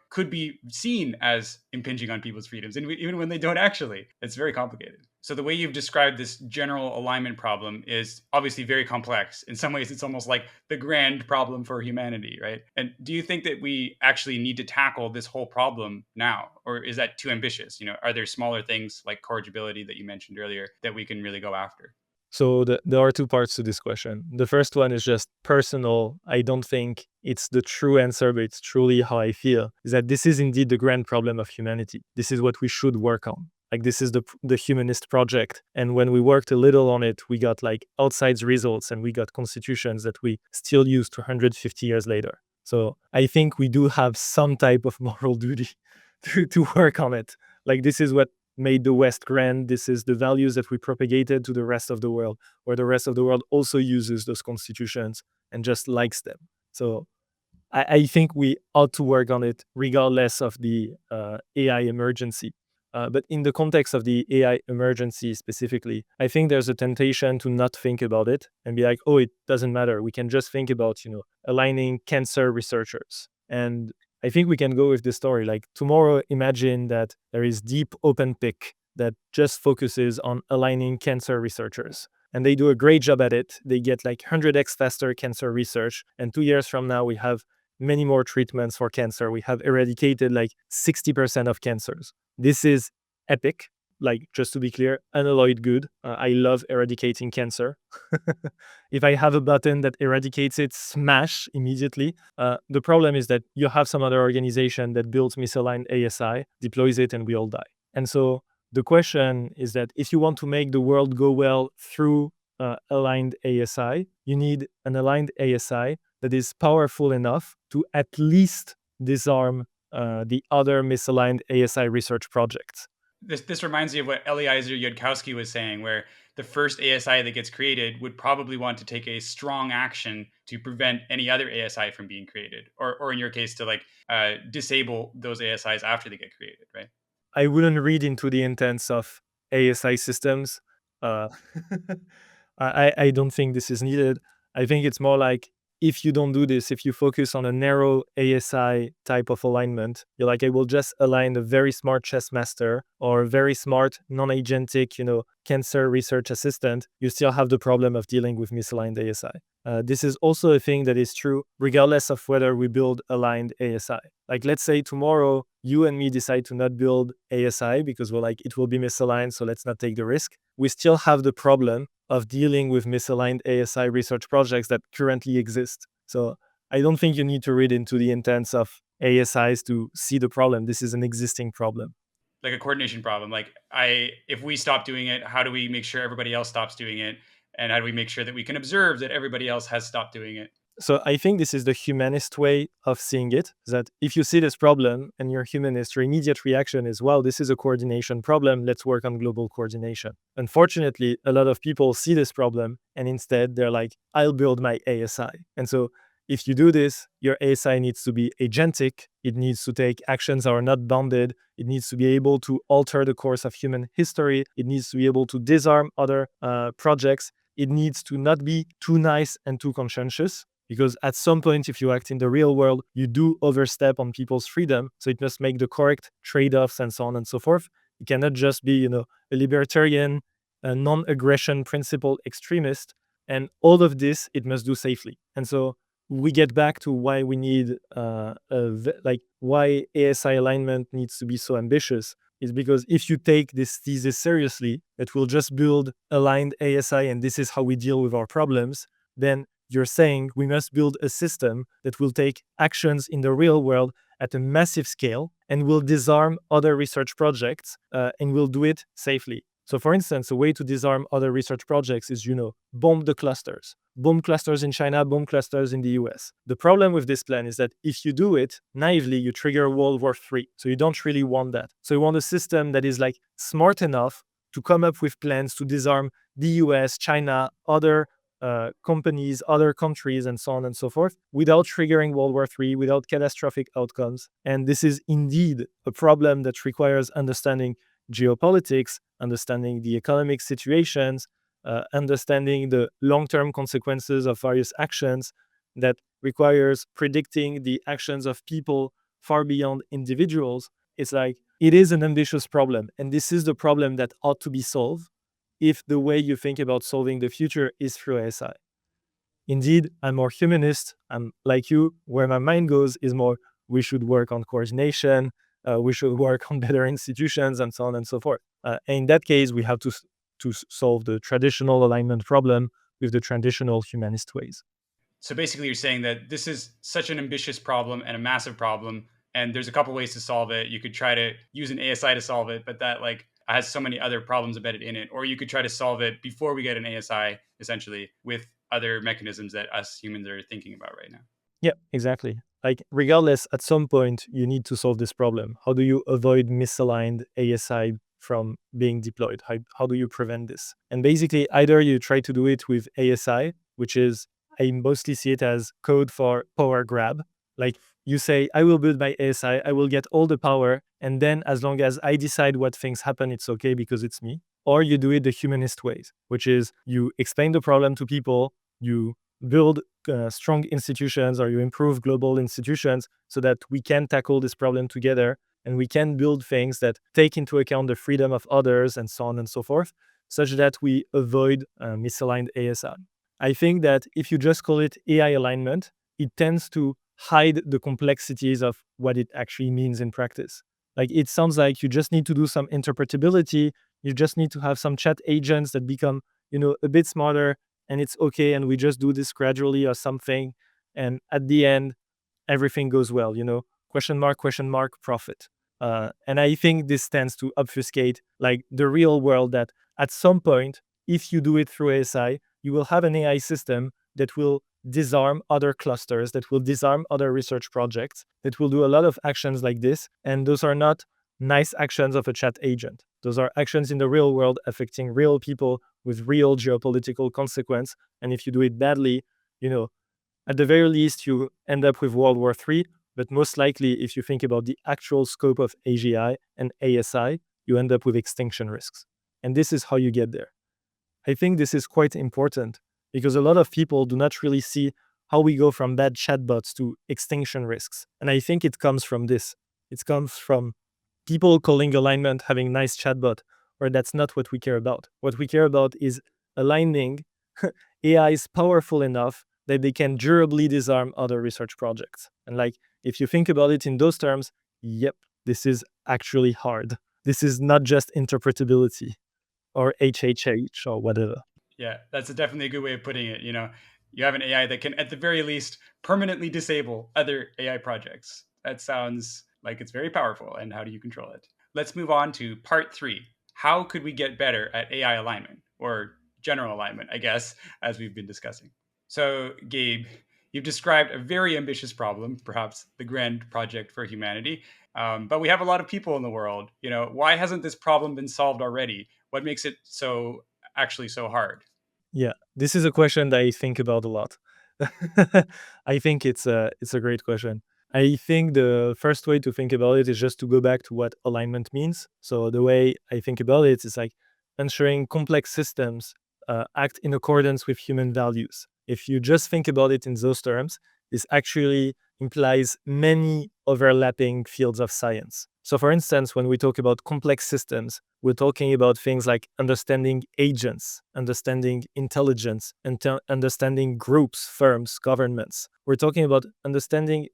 [SPEAKER 1] could be seen as impinging on people's freedoms, and even when they don't actually. It's very complicated. So the way you've described this general alignment problem is obviously very complex. In some ways, it's almost like the grand problem for humanity, right? And do you think that we actually need to tackle this whole problem now, or is that too ambitious? Are there smaller things like corrigibility that you mentioned earlier that we can really go after?
[SPEAKER 2] So there are two parts to this question. The first one is just personal. I don't think it's the true answer, but it's truly how I feel, is that this is indeed the grand problem of humanity. This is what we should work on. Like, this is the humanist project. And when we worked a little on it, we got like outside results, and we got constitutions that we still use 250 years later. So I think we do have some type of moral duty to work on it. Like, this is what made the West grand. This is the values that we propagated to the rest of the world, where the rest of the world also uses those constitutions and just likes them. So I think we ought to work on it regardless of the AI emergency. But in the context of the AI emergency specifically, I think there's a temptation to not think about it and be like, oh, it doesn't matter. We can just think about, aligning cancer researchers. And I think we can go with the story. Like, tomorrow, imagine that there is deep open pick that just focuses on aligning cancer researchers. And they do a great job at it. They get like 100x faster cancer research. And 2 years from now, we have many more treatments for cancer. We have eradicated like 60% of cancers. This is epic. Like, just to be clear, unalloyed good. I love eradicating cancer. If I have a button that eradicates it, smash immediately. The problem is that you have some other organization that builds misaligned ASI, deploys it, and we all die. And so the question is that if you want to make the world go well through aligned ASI, you need an aligned ASI that is powerful enough to at least disarm the other misaligned ASI research projects.
[SPEAKER 1] This reminds me of what Eliezer Yudkowsky was saying, where the first ASI that gets created would probably want to take a strong action to prevent any other ASI from being created, or in your case, to disable those ASIs after they get created, right?
[SPEAKER 2] I wouldn't read into the intents of ASI systems. Uh, I don't think this is needed. I think it's more like, if you don't do this, if you focus on a narrow ASI type of alignment, you're like, I will just align a very smart chess master or a very smart non-agentic, cancer research assistant, you still have the problem of dealing with misaligned ASI. This is also a thing that is true regardless of whether we build aligned ASI. Like, let's say tomorrow you and me decide to not build ASI because we're like, it will be misaligned, so let's not take the risk. We still have the problem of dealing with misaligned ASI research projects that currently exist. So I don't think you need to read into the intents of ASIs to see the problem. This is an existing problem.
[SPEAKER 1] Like a coordination problem. Like, if we stop doing it, how do we make sure everybody else stops doing it? And how do we make sure that we can observe that everybody else has stopped doing it?
[SPEAKER 2] So I think this is the humanist way of seeing it, that if you see this problem and you're humanist, your immediate reaction is, well, this is a coordination problem, let's work on global coordination. Unfortunately, a lot of people see this problem and instead they're like, I'll build my ASI. And so if you do this, your ASI needs to be agentic, it needs to take actions that are not bounded, it needs to be able to alter the course of human history, it needs to be able to disarm other projects, it needs to not be too nice and too conscientious. Because at some point, if you act in the real world, you do overstep on people's freedom. So it must make the correct trade-offs and so on and so forth. It cannot just be, a libertarian, a non-aggression principle extremist. And all of this, it must do safely. And so we get back to why we need, why ASI alignment needs to be so ambitious. Is because if you take this thesis seriously, that we'll just build aligned ASI and this is how we deal with our problems, then you're saying we must build a system that will take actions in the real world at a massive scale and will disarm other research projects and will do it safely. So for instance, a way to disarm other research projects is, bomb the clusters. Bomb clusters in China, bomb clusters in the US. The problem with this plan is that if you do it naively, you trigger World War III. So you don't really want that. So you want a system that is like smart enough to come up with plans to disarm the US, China, other companies, other countries, and so on and so forth, without triggering World War III, without catastrophic outcomes. And this is indeed a problem that requires understanding geopolitics, understanding the economic situations, understanding the long-term consequences of various actions, that requires predicting the actions of people far beyond individuals, it's like it is an ambitious problem. And this is the problem that ought to be solved if the way you think about solving the future is through ASI. Indeed, I'm more humanist. I'm like you, where my mind goes is more we should work on coordination, we should work on better institutions, and so on and so forth. And in that case, we have to solve the traditional alignment problem with the traditional humanist ways.
[SPEAKER 1] So basically, you're saying that this is such an ambitious problem and a massive problem, and there's a couple ways to solve it. You could try to use an ASI to solve it, but that like has so many other problems embedded in it. Or you could try to solve it before we get an ASI, essentially, with other mechanisms that us humans are thinking about right now.
[SPEAKER 2] Yeah, exactly. Like, regardless, at some point, you need to solve this problem. How do you avoid misaligned ASI from being deployed? How do you prevent this? And basically, either you try to do it with ASI, which is, I mostly see it as code for power grab. Like, you say, I will build my ASI, I will get all the power, and then as long as I decide what things happen, it's okay because it's me. Or you do it the humanist ways, which is you explain the problem to people, you build strong institutions, or you improve global institutions so that we can tackle this problem together, and we can build things that take into account the freedom of others and so on and so forth, such that we avoid misaligned ASI. I think that if you just call it AI alignment, it tends to hide the complexities of what it actually means in practice. Like, it sounds like you just need to do some interpretability, you just need to have some chat agents that become, a bit smarter, and it's okay, and we just do this gradually or something, and at the end everything goes well, question mark profit. And I think this tends to obfuscate like the real world, that at some point, if you do it through ASI, you will have an AI system that will disarm other clusters, that will disarm other research projects, that will do a lot of actions like this, and those are not nice actions of a chat agent. Those are actions in the real world affecting real people with real geopolitical consequence. And if you do it badly, at the very least, you end up with World War III. But most likely, if you think about the actual scope of AGI and ASI, you end up with extinction risks. And this is how you get there. I think this is quite important because a lot of people do not really see how we go from bad chatbots to extinction risks. And I think it comes from this. It comes from people calling alignment having nice chatbot, or that's not what we care about. What we care about is aligning AIs powerful enough that they can durably disarm other research projects. And like, if you think about it in those terms, yep, this is actually hard. This is not just interpretability or HHH or whatever.
[SPEAKER 1] Yeah, that's definitely a good way of putting it. You have an AI that can, at the very least, permanently disable other AI projects. That sounds like it's very powerful. And how do you control it? Let's move on to part 3. How could we get better at AI alignment, or general alignment, I guess, as we've been discussing? So, Gabe, you've described a very ambitious problem, perhaps the grand project for humanity. But we have a lot of people in the world. Why hasn't this problem been solved already? What makes it actually so hard?
[SPEAKER 2] Yeah, this is a question that I think about a lot. I think it's a great question. I think the first way to think about it is just to go back to what alignment means. So the way I think about it is like ensuring complex systems act in accordance with human values. If you just think about it in those terms, this actually implies many overlapping fields of science. So, for instance, when we talk about complex systems, we're talking about things like understanding agents, understanding intelligence, and understanding groups, firms, governments. We're talking about understanding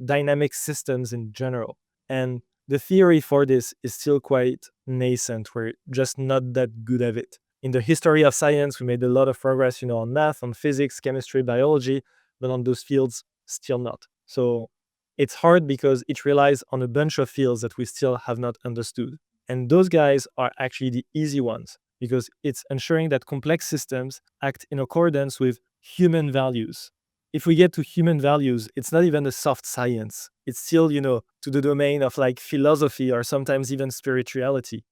[SPEAKER 2] dynamic systems in general. And the theory for this is still quite nascent. We're just not that good at it. In the history of science, we made a lot of progress, on math, on physics, chemistry, biology, but on those fields, still not. So it's hard because it relies on a bunch of fields that we still have not understood. And those guys are actually the easy ones because it's ensuring that complex systems act in accordance with human values. If we get to human values, it's not even a soft science. It's still, to the domain of like philosophy or sometimes even spirituality,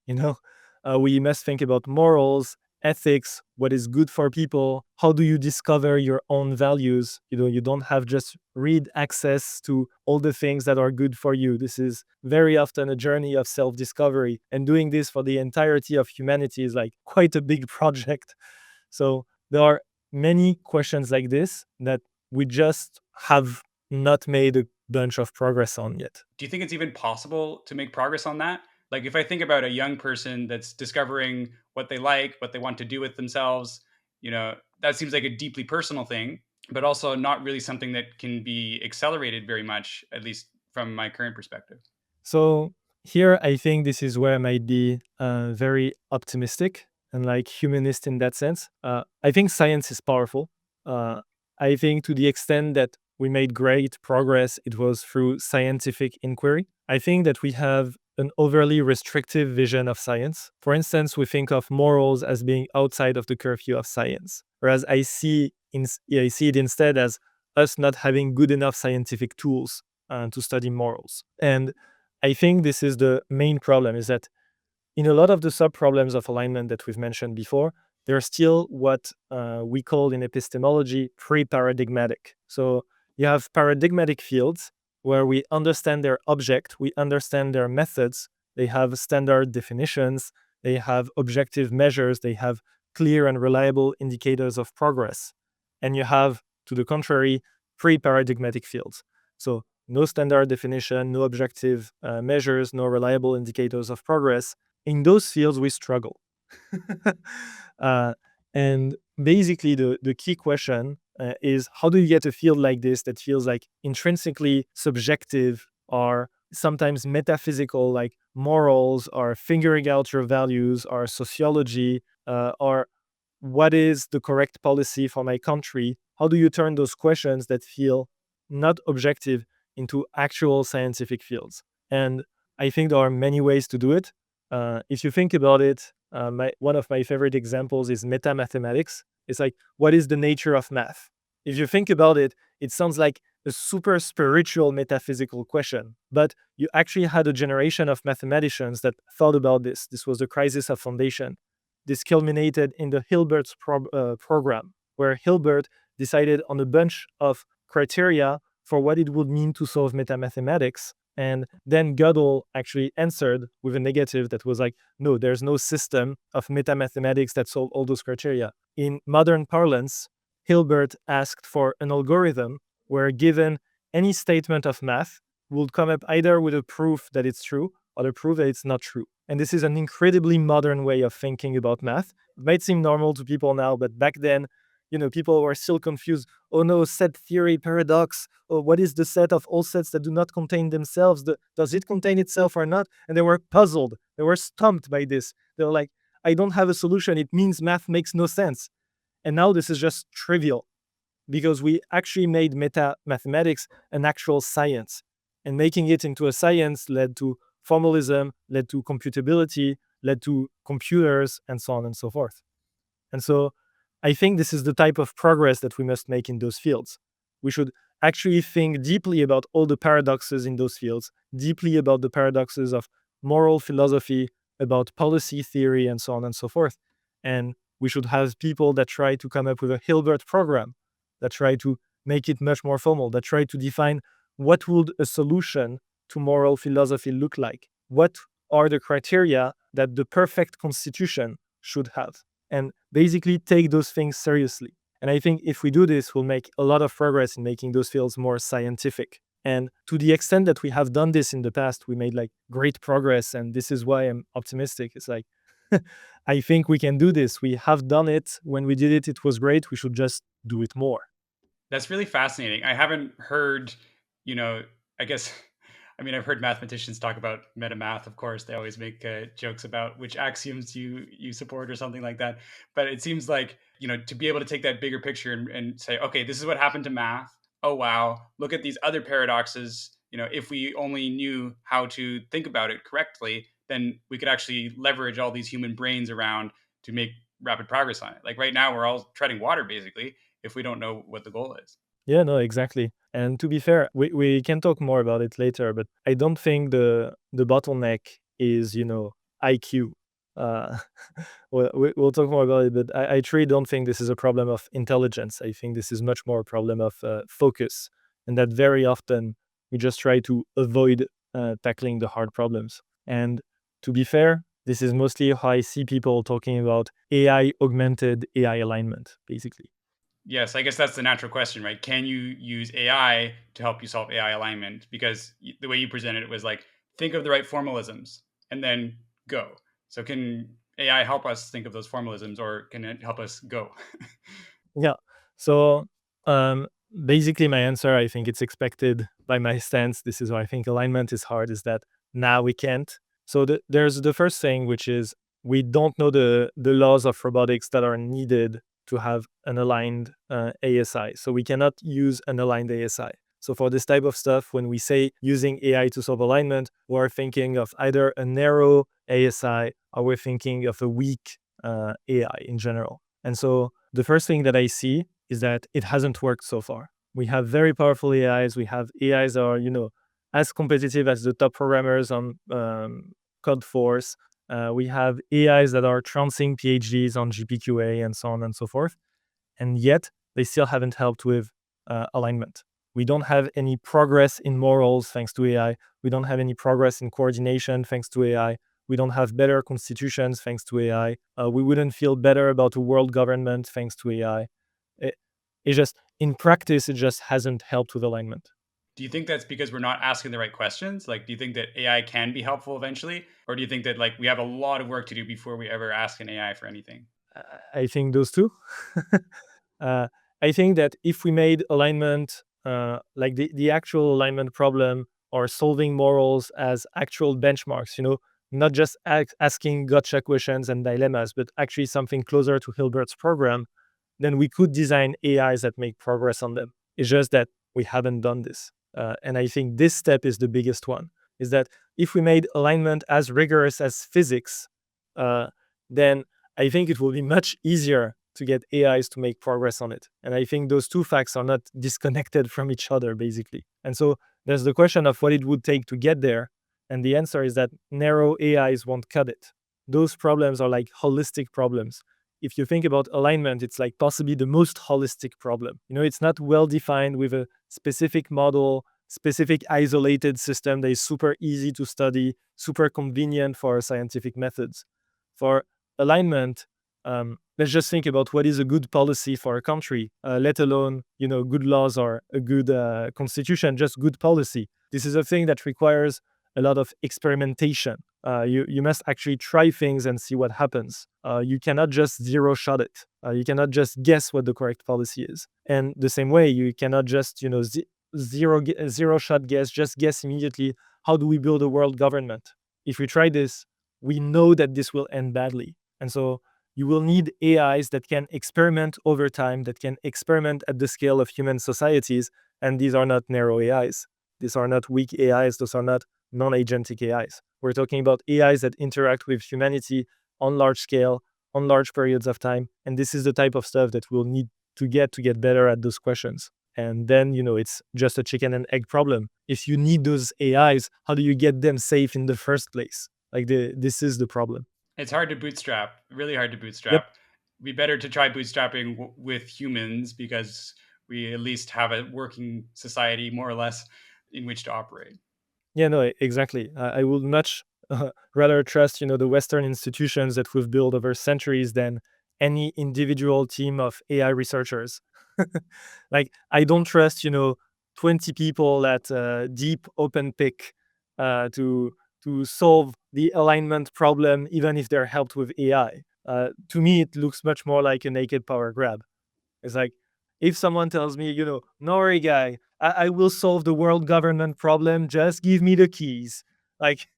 [SPEAKER 2] we must think about morals, ethics, what is good for people. How do you discover your own values? You don't have just read access to all the things that are good for you. This is very often a journey of self-discovery. And doing this for the entirety of humanity is like quite a big project. So there are many questions like this that we just have not made a bunch of progress on yet.
[SPEAKER 1] Do you think it's even possible to make progress on that? Like, if I think about a young person that's discovering what they like, what they want to do with themselves, that seems like a deeply personal thing, but also not really something that can be accelerated very much, at least from my current perspective.
[SPEAKER 2] So here, I think this is where I might be very optimistic and like humanist in that sense. I think science is powerful. Uh, I think to the extent that we made great progress, it was through scientific inquiry. I think that we have an overly restrictive vision of science. For instance, we think of morals as being outside of the curfew of science, whereas I see it instead as us not having good enough scientific tools to study morals. And I think this is the main problem, is that in a lot of the sub-problems of alignment that we've mentioned before, they're still what we call in epistemology pre-paradigmatic. So you have paradigmatic fields where we understand their object, we understand their methods, they have standard definitions, they have objective measures, they have clear and reliable indicators of progress. And you have, to the contrary, pre-paradigmatic fields. So no standard definition, no objective measures, no reliable indicators of progress. In those fields, we struggle. uh, and basically, the key question is, how do you get a field like this that feels like intrinsically subjective or sometimes metaphysical, like morals or figuring out your values or sociology or what is the correct policy for my country? How do you turn those questions that feel not objective into actual scientific fields? And I think there are many ways to do it. If you think about it, one of my favorite examples is meta mathematics. It's like, what is the nature of math? If you think about it, it sounds like a super spiritual metaphysical question. But you actually had a generation of mathematicians that thought about this. This was the crisis of foundation. This culminated in the Hilbert's program, where Hilbert decided on a bunch of criteria for what it would mean to solve metamathematics. And then Godel actually answered with a negative that was like, no, there's no system of metamathematics that solve all those criteria. In modern parlance, Hilbert asked for an algorithm where, given any statement of math, would come up either with a proof that it's true or the proof that it's not true. And this is an incredibly modern way of thinking about math. It might seem normal to people now, but back then, people were still confused. Oh no, set theory paradox. Or what is the set of all sets that do not contain themselves? Does it contain itself or not? And they were puzzled. They were stumped by this. They were like, I don't have a solution. It means math makes no sense. And now this is just trivial because we actually made meta mathematics an actual science. And making it into a science led to formalism, led to computability, led to computers, and so on and so forth. And so I think this is the type of progress that we must make in those fields. We should actually think deeply about all the paradoxes in those fields, deeply about the paradoxes of moral philosophy, about policy theory, and so on and so forth. And we should have people that try to come up with a Hilbert program, that try to make it much more formal, that try to define what would a solution to moral philosophy look like? What are the criteria that the perfect constitution should have? And basically take those things seriously. And I think if we do this, we'll make a lot of progress in making those fields more scientific. And to the extent that we have done this in the past, we made like great progress. And this is why I'm optimistic. It's like, I think we can do this. We have done it. When we did it, it was great. We should just do it more.
[SPEAKER 1] That's really fascinating. I haven't heard, you know, I guess, I mean, I've heard mathematicians talk about metamath. Of course, they always make jokes about which axioms you support or something like that. But it seems like, to be able to take that bigger picture and say, okay, this is what happened to math. Oh, wow. Look at these other paradoxes. If we only knew how to think about it correctly, then we could actually leverage all these human brains around to make rapid progress on it. Like right now, we're all treading water, basically, if we don't know what the goal is.
[SPEAKER 2] Yeah, no, exactly. And to be fair, we can talk more about it later, but I don't think the bottleneck is, IQ. Uh, we'll talk more about it, but I truly don't think this is a problem of intelligence. I think this is much more a problem of focus, and that very often we just try to avoid tackling the hard problems. And to be fair, this is mostly how I see people talking about AI augmented AI alignment, basically.
[SPEAKER 1] Yes, I guess that's the natural question, right? Can you use AI to help you solve AI alignment? Because the way you presented it was like, think of the right formalisms and then go. So can AI help us think of those formalisms, or can it help us go?
[SPEAKER 2] Yeah. So um, basically, my answer, I think it's expected by my stance. This is why I think alignment is hard. Is that now we can't. So there's the first thing, which is we don't know the laws of robotics that are needed to have an aligned ASI. So we cannot use an aligned ASI. So for this type of stuff, when we say using AI to solve alignment, we're thinking of either a narrow ASI or we're thinking of a weak AI in general. And so the first thing that I see is that it hasn't worked so far. We have very powerful AIs. We have AIs that are, as competitive as the top programmers on Codeforce. We have AIs that are trouncing PhDs on GPQA and so on and so forth. And yet, they still haven't helped with alignment. We don't have any progress in morals thanks to AI. We don't have any progress in coordination thanks to AI. We don't have better constitutions thanks to AI. We wouldn't feel better about a world government thanks to AI. It just, in practice, it just hasn't helped with alignment.
[SPEAKER 1] Do you think that's because we're not asking the right questions? Like, do you think that AI can be helpful eventually? Or do you think that like we have a lot of work to do before we ever ask an AI for anything?
[SPEAKER 2] I think those two. uh, I think that if we made alignment, like the actual alignment problem, or solving morals as actual benchmarks, not just asking gotcha questions and dilemmas, but actually something closer to Hilbert's program, then we could design AIs that make progress on them. It's just that we haven't done this. And I think this step is the biggest one, is that if we made alignment as rigorous as physics, uh, then I think it will be much easier to get AIs to make progress on it. And I think those two facts are not disconnected from each other, basically. And so there's the question of what it would take to get there. And the answer is that narrow AIs won't cut it. Those problems are like holistic problems. If you think about alignment, it's like possibly the most holistic problem. It's not well defined with a specific model, specific isolated system that is super easy to study, super convenient for scientific methods. For alignment, let's just think about what is a good policy for a country, let alone good laws or a good constitution, just good policy. This is a thing that requires a lot of experimentation. You must actually try things and see what happens. You cannot just zero shot it. You cannot just guess what the correct policy is. And the same way, you cannot just zero shot guess, just guess immediately. How do we build a world government? If we try this, we know that this will end badly. And so you will need AIs that can experiment over time, that can experiment at the scale of human societies. And these are not narrow AIs. These are not weak AIs. Those are not non-agentic AIs. We're talking about AIs that interact with humanity on large scale, on large periods of time. And this is the type of stuff that we'll need to get better at those questions. And then, it's just a chicken and egg problem. If you need those AIs, how do you get them safe in the first place? Like this is the problem.
[SPEAKER 1] It's hard to bootstrap, really hard to
[SPEAKER 2] Yep.
[SPEAKER 1] bootstrap. Be better to try bootstrapping with humans because we at least have a working society, more or less, in which to operate.
[SPEAKER 2] Yeah, no, exactly. I would much rather trust, the Western institutions that we've built over centuries than any individual team of AI researchers. Like, I don't trust, 20 people at Deep Open Pick to solve the alignment problem, even if they're helped with AI. To me, it looks much more like a naked power grab. It's like, if someone tells me, no worry, guy, I will solve the world government problem. Just give me the keys. Like,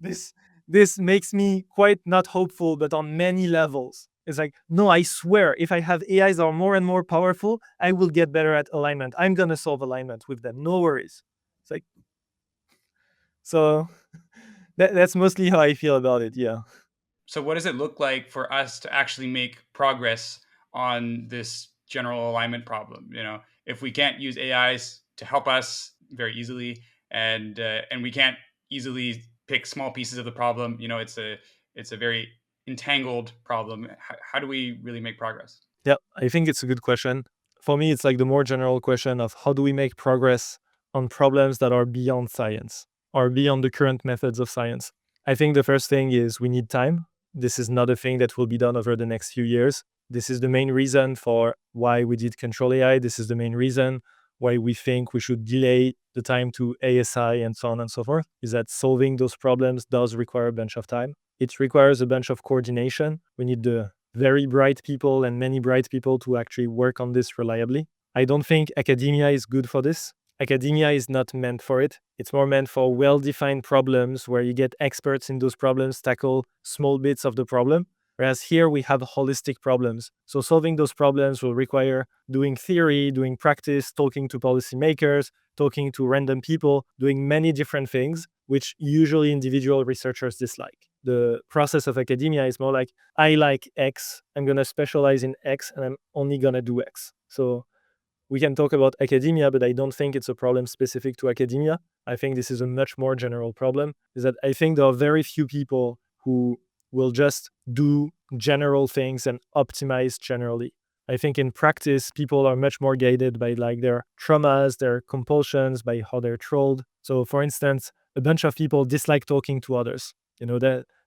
[SPEAKER 2] this this makes me quite not hopeful, but on many levels. It's like, no, I swear, if I have AIs that are more and more powerful, I will get better at alignment. I'm gonna solve alignment with them. No worries. It's like, so that's mostly how I feel about it. Yeah.
[SPEAKER 1] So, what does it look like for us to actually make progress on this general alignment problem? If we can't use AIs to help us very easily, and we can't easily pick small pieces of the problem, it's a very entangled problem. How do we really make progress?
[SPEAKER 2] Yeah, I think it's a good question. For me, it's like the more general question of how do we make progress on problems that are beyond science or beyond the current methods of science. I think the first thing is we need time. This is not a thing that will be done over the next few years. This is the main reason for why we did ControlAI. This is the main reason why we think we should delay the time to ASI and so on and so forth, is that solving those problems does require a bunch of time. It requires a bunch of coordination. We need the very bright people and many bright people to actually work on this reliably. I don't think academia is good for this. Academia is not meant for it. It's more meant for well-defined problems where you get experts in those problems tackle small bits of the problem. Whereas here we have holistic problems. So solving those problems will require doing theory, doing practice, talking to policymakers, talking to random people, doing many different things, which usually individual researchers dislike. The process of academia is more like, I like X, I'm going to specialize in X, and I'm only going to do X. So we can talk about academia, but I don't think it's a problem specific to academia. I think this is a much more general problem, is that I think there are very few people who will just do general things and optimize generally. I think in practice, people are much more guided by like their traumas, their compulsions, by how they're trolled. So for instance, a bunch of people dislike talking to others.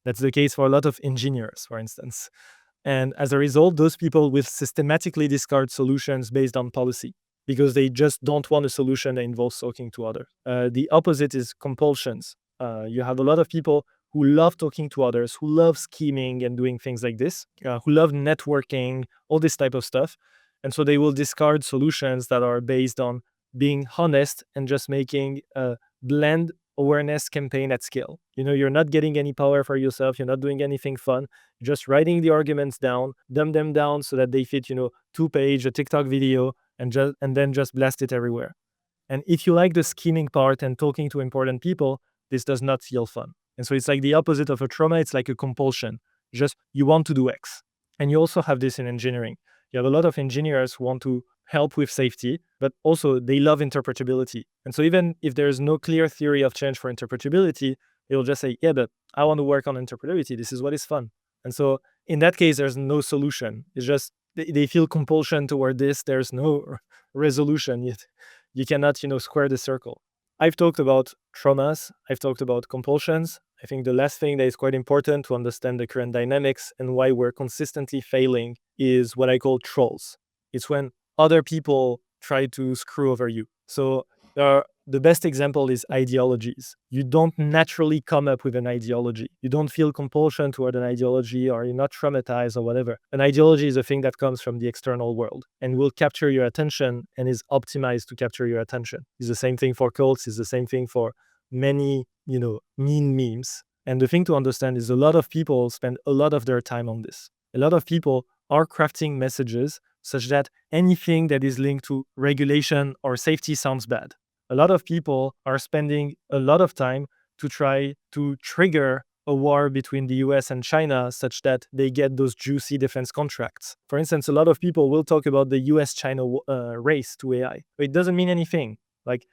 [SPEAKER 2] That's the case for a lot of engineers, for instance. And as a result, those people will systematically discard solutions based on policy because they just don't want a solution that involves talking to others. The opposite is compulsions. You have a lot of people who love talking to others, who love scheming and doing things like this, who love networking, all this type of stuff. And so they will discard solutions that are based on being honest and just making a blend awareness campaign at scale. You're not getting any power for yourself. You're not doing anything fun. Just writing the arguments down, dumb them down so that they fit, 2-page, a TikTok video, and then just blast it everywhere. And if you like the scheming part and talking to important people, this does not feel fun. And so it's like the opposite of a trauma. It's like a compulsion. Just you want to do X. And you also have this in engineering. You have a lot of engineers who want to help with safety, but also they love interpretability. And so even if there's no clear theory of change for interpretability, they'll just say, yeah, but I want to work on interpretability. This is what is fun. And so in that case, there's no solution. It's just they feel compulsion toward this. There's no resolution yet. You cannot, square the circle. I've talked about traumas. I've talked about compulsions. I think the last thing that is quite important to understand the current dynamics and why we're consistently failing is what I call trolls. It's when other people try to screw over you. So the best example is ideologies. You don't naturally come up with an ideology. You don't feel compulsion toward an ideology, or you're not traumatized or whatever. An ideology is a thing that comes from the external world and will capture your attention and is optimized to capture your attention. It's the same thing for cults. It's the same thing for many, mean memes. And the thing to understand is a lot of people spend a lot of their time on this. A lot of people are crafting messages such that anything that is linked to regulation or safety sounds bad. A lot of people are spending a lot of time to try to trigger a war between the US and China such that they get those juicy defense contracts. For instance, a lot of people will talk about the US-China race to AI. But it doesn't mean anything. Like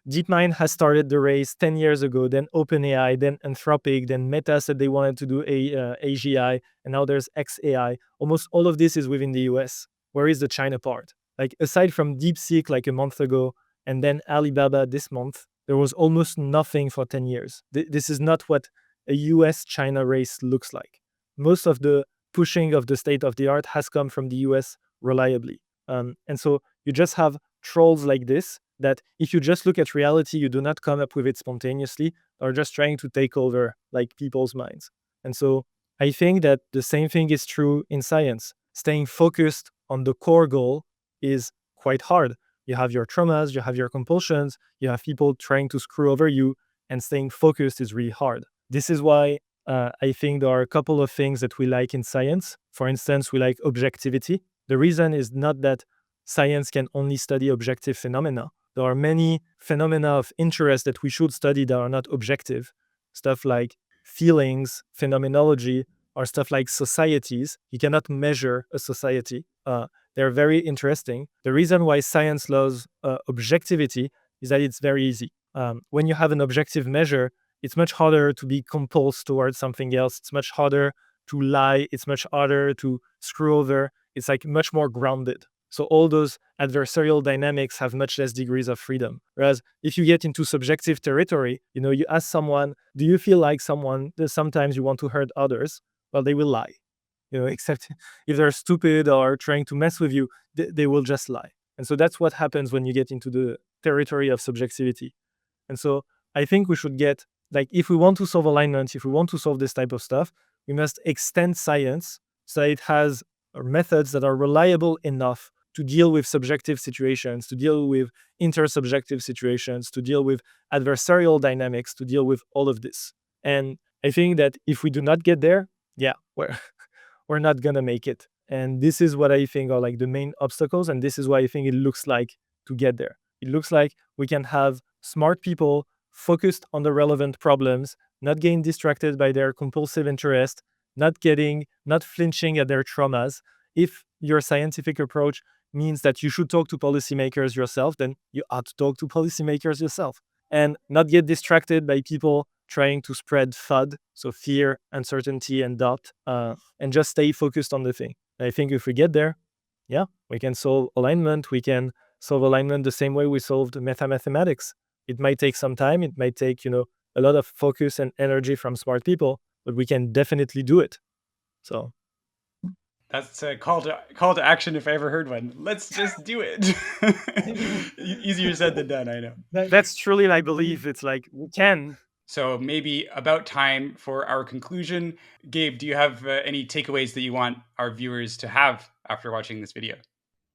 [SPEAKER 2] DeepMind has started the race 10 years ago, then OpenAI, then Anthropic, then Meta said they wanted to do AGI, and now there's XAI. Almost all of this is within the US. Where is the China part? Like aside from DeepSeek like a month ago, and then Alibaba this month, there was almost nothing for 10 years. This is not what a US-China race looks like. Most of the pushing of the state of the art has come from the US reliably. And so you just have trolls like this that if you just look at reality, you do not come up with it spontaneously, or just trying to take over like people's minds. And so I think that the same thing is true in science. Staying focused on the core goal is quite hard. You have your traumas, you have your compulsions, you have people trying to screw over you, and staying focused is really hard. This is why I think there are a couple of things that we like in science. For instance, we like objectivity. The reason is not that science can only study objective phenomena. There are many phenomena of interest that we should study that are not objective. Stuff like feelings, phenomenology, or stuff like societies. You cannot measure a society. They're very interesting. The reason why science loves objectivity is that it's very easy. When you have an objective measure, it's much harder to be compulsed towards something else. It's much harder to lie. It's much harder to screw over. It's like much more grounded. So all those adversarial dynamics have much less degrees of freedom. Whereas if you get into subjective territory, you ask someone, do you feel like sometimes you want to hurt others? Well, they will lie. except if they're stupid or trying to mess with you, they will just lie. And so that's what happens when you get into the territory of subjectivity. And so I think we should get, like, if we want to solve alignment, if we want to solve this type of stuff, we must extend science so it has methods that are reliable enough to deal with subjective situations, to deal with intersubjective situations, to deal with adversarial dynamics, to deal with all of this. And I think that if we do not get there, yeah, we're not gonna make it. And this is what I think are like the main obstacles, and this is why I think it looks like to get there. It looks like we can have smart people focused on the relevant problems, not getting distracted by their compulsive interest, not flinching at their traumas. If your scientific approach means that you should talk to policymakers yourself, then you ought to talk to policymakers yourself and not get distracted by people trying to spread FUD, so fear, uncertainty, and doubt, and just stay focused on the thing. I think if we get there, yeah, we can solve alignment. We can solve alignment the same way we solved mathematics. It might take some time. It might take, a lot of focus and energy from smart people, but we can definitely do it. So
[SPEAKER 1] That's a call to action if I ever heard one. Let's just do it. Easier said than done, I know.
[SPEAKER 2] that's truly my belief. It's like we can.
[SPEAKER 1] So maybe about time for our conclusion. Gabe, do you have any takeaways that you want our viewers to have after watching this video?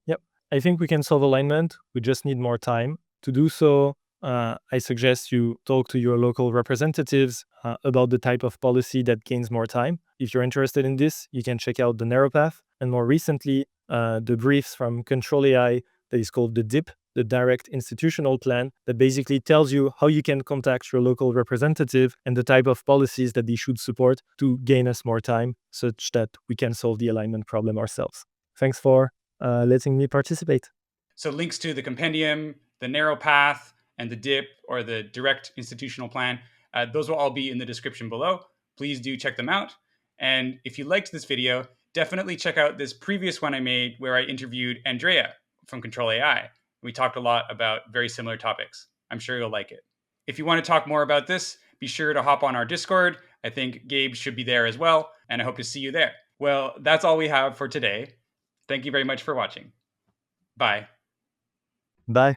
[SPEAKER 2] Yep. I think we can solve alignment. We just need more time. To do so, I suggest you talk to your local representatives about the type of policy that gains more time. If you're interested in this, you can check out the narrow path. And more recently, the briefs from ControlAI that is called the DIP, the Direct Institutional Plan, that basically tells you how you can contact your local representative and the type of policies that they should support to gain us more time such that we can solve the alignment problem ourselves. Thanks for letting me participate.
[SPEAKER 1] So links to the compendium, the narrow path, and the DIP or the direct institutional plan, those will all be in the description below. Please do check them out. And if you liked this video, definitely check out this previous one I made where I interviewed Andrea from ControlAI. We talked a lot about very similar topics. I'm sure you'll like it. If you want to talk more about this, be sure to hop on our Discord. I think Gabe should be there as well, and I hope to see you there. Well, that's all we have for today. Thank you very much for watching. Bye.
[SPEAKER 2] Bye.